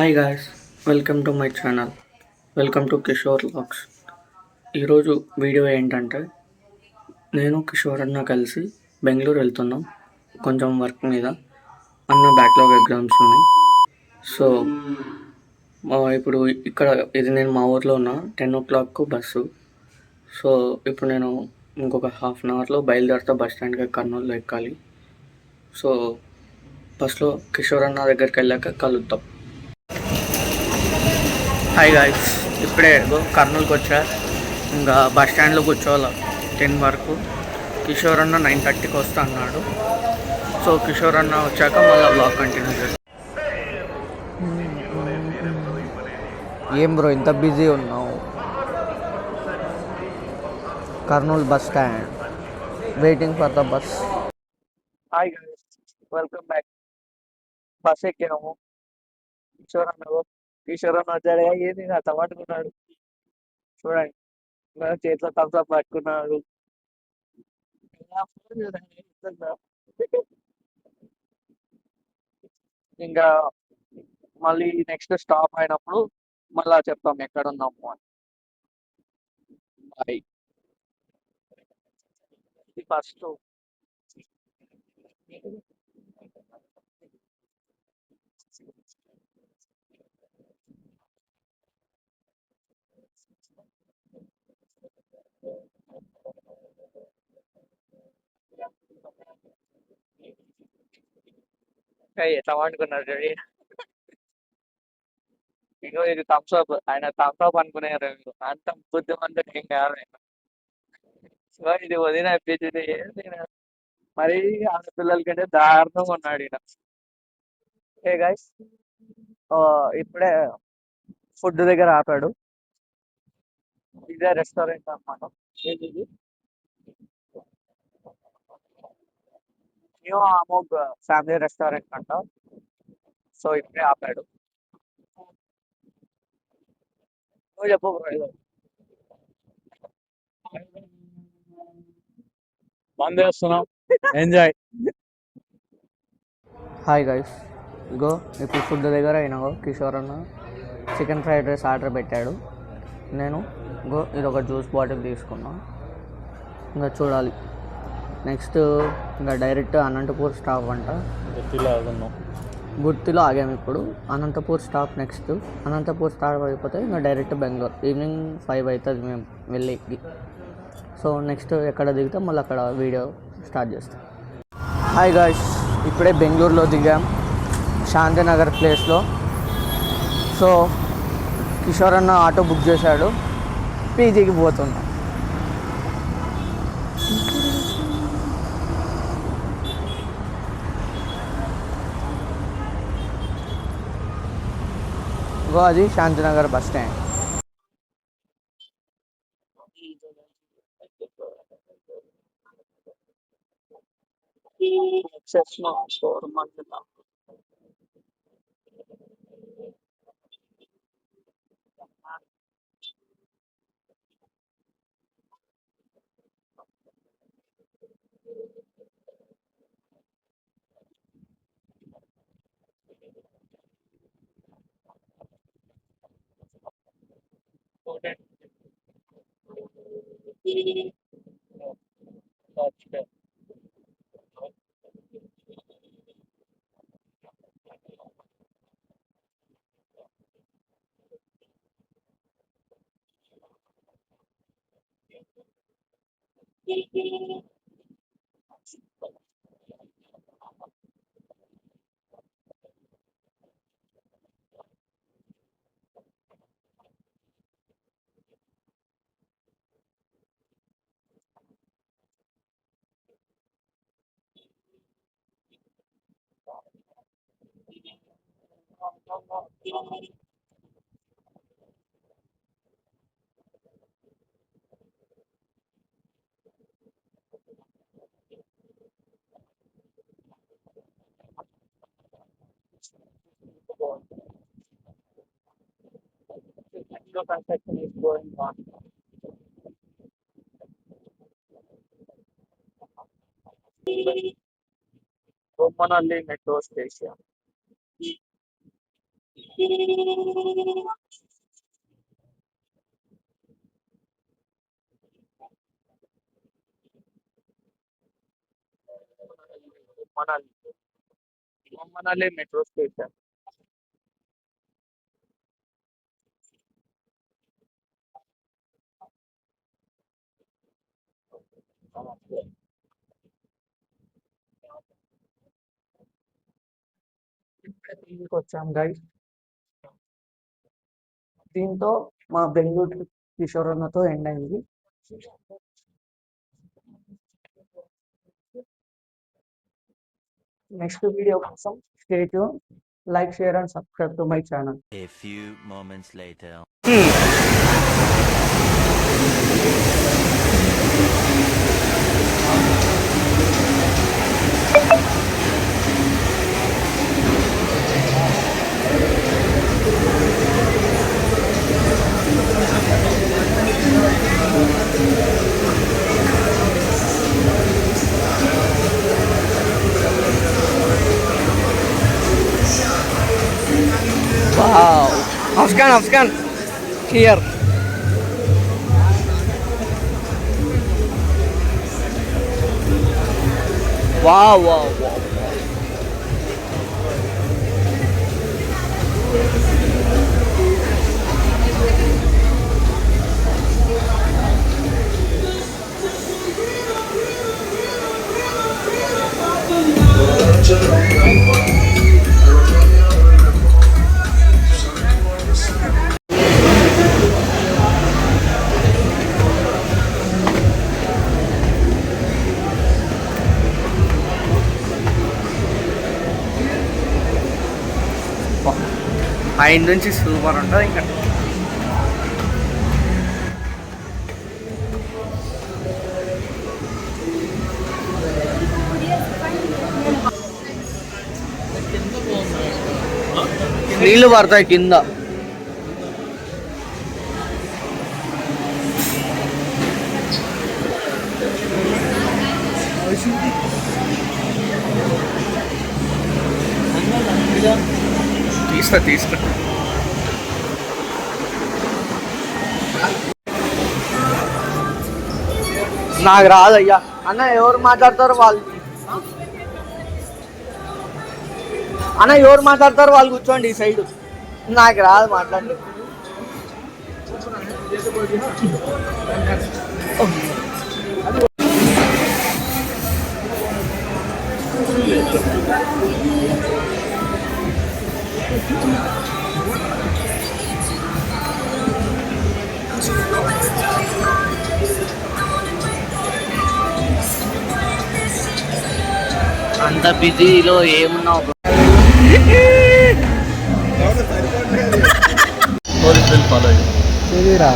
Hi guys, welcome to my channel. Welcome to Kishore lakhs. ఈరోజు video ఏంటంటే నేను కిషోర్ అన్న కలిసి బెంగళూరు వెళ్తున్నాం కొంచెం వర్క్ మీద. అన్న బ్యాక్లాగ్ ఎగ్జామ్స్ ఉన్నాయి. సో ఇప్పుడు ఇక్కడ నేను మా ఊర్లో ఉన్న 10 o'clock బస్సు. సో ఇప్పుడు నేను ఇంకొక హాఫ్ అన్ అవర్లో బయలుదేరుతా బస్ స్టాండ్కి కర్నూలులో ఎక్కాలి. సో బస్లో కిషోర్ అన్న దగ్గరికి వెళ్ళాక కలుద్దాం. హాయ్ గాయ్స్, ఇప్పుడే కర్నూలుకి వచ్చా. ఇంకా బస్ స్టాండ్లో కూర్చోవాలి 10 వరకు. కిషోర్ అన్న 9:30కి వస్తా అన్నాడు. సో కిషోర్ అన్న వచ్చాక మళ్ళీ బ్లాగ్ కంటిన్యూ చేస్తాం. ఏం బ్రో ఇంత బిజీ ఉన్నావు? Kurnool bus stand, waiting for the bus. Hi guys, welcome back. Bus ఎక్కాము. కిషోర్ అన్న వచ్చాడు. ఏంది నా పట్టుకున్నాడు చూడండి, చేతిలో థమ్స్ అప్ పట్టుకున్నాడు. ఇంకా మళ్ళీ నెక్స్ట్ స్టాప్ అయినప్పుడు మళ్ళా చెప్తాం ఎక్కడ ఉన్నాము అని. బాయ్. ఇది ఫస్ట్. ఎట్లా పట్టుకున్నాడు చూడి. ఇగో ఇది థమ్స్ అప్. ఆయన థమ్స్ అప్ అనుకునేవారు. అంత బుద్ధిమంతుడు ఏం కాదు ఆయన. సో ఇది వదిన అనిపించింది. మరి ఆడపిల్లల కంటే దారుణంగా ఉన్నాడు ఈయన. ఏ గైస్, ఇప్పుడే ఫుడ్ దగ్గర ఆపాడు. ఇదే రెస్టారెంట్ అన్నమాట. ఇది న్యూ అమోగ్ ఫ్యామిలీ రెస్టారెంట్ అంట. సో ఇప్పుడే ఆపాడు. నువ్వు చెప్పు బ్రో ఏదో. బంద్ చేస్తున్నాం, ఎంజాయ్. హాయ్ గైస్, ఇగో ఇప్పుడు ఫుడ్ దగ్గర అయినాగో కిషోర్ అన్న చికెన్ ఫ్రైడ్ రైస్ ఆర్డర్ పెట్టాడు. నేను ఇది ఒక జ్యూస్ బాటిల్ తీసుకున్నా. ఇంకా చూడాలి నెక్స్ట్. ఇంకా డైరెక్ట్ అనంతపూర్ స్టాప్ అంట. గుర్తిలో ఆగాము ఇప్పుడు. Anantapur stop next. Anantapur stop అయిపోతే ఇంకా డైరెక్ట్ బెంగళూరు. ఈవినింగ్ 5 అవుతుంది మేము వెళ్ళి. సో నెక్స్ట్ ఎక్కడ దిగితే మళ్ళీ అక్కడ వీడియో స్టార్ట్ చేస్తాం. హాయ్ గాయ్స్, ఇప్పుడే బెంగళూరులో దిగాం, శాంతినగర్ ప్లేస్లో. సో కిషోర్ అన్న ఆటో బుక్ చేశాడు, పీజీకి పోతున్నాం. అది Shantinagar bus stand. Construction is going on. Romanelli Metro Station. Manali Manali metro station. ఇప్పుడే దీనికి వచ్చాం గైస్. దీంతో మా బెంగళూరు ట్రిప్ కిషోర్ అన్నతో ఎండ్ అయింది. నెక్స్ట్ వీడియో కోసం stay tune, like, share and subscribe to my channel. A few moments later. Wow. Afghan. Here. Wow. పైన నుంచి సూపర్ ఉంటుంది ఇంకా. నీళ్ళు పడతాయి కింద. తీస్తా నాకు రాదయ్యా. అన్న ఎవరు మాట్లాడతారు వాళ్ళు కూర్చోండి ఈ సైడ్. నాకు రాదు మాట్లాడలేదు. అంత బిజీలో ఏమున్నావు? ఫాలో తెలియరా?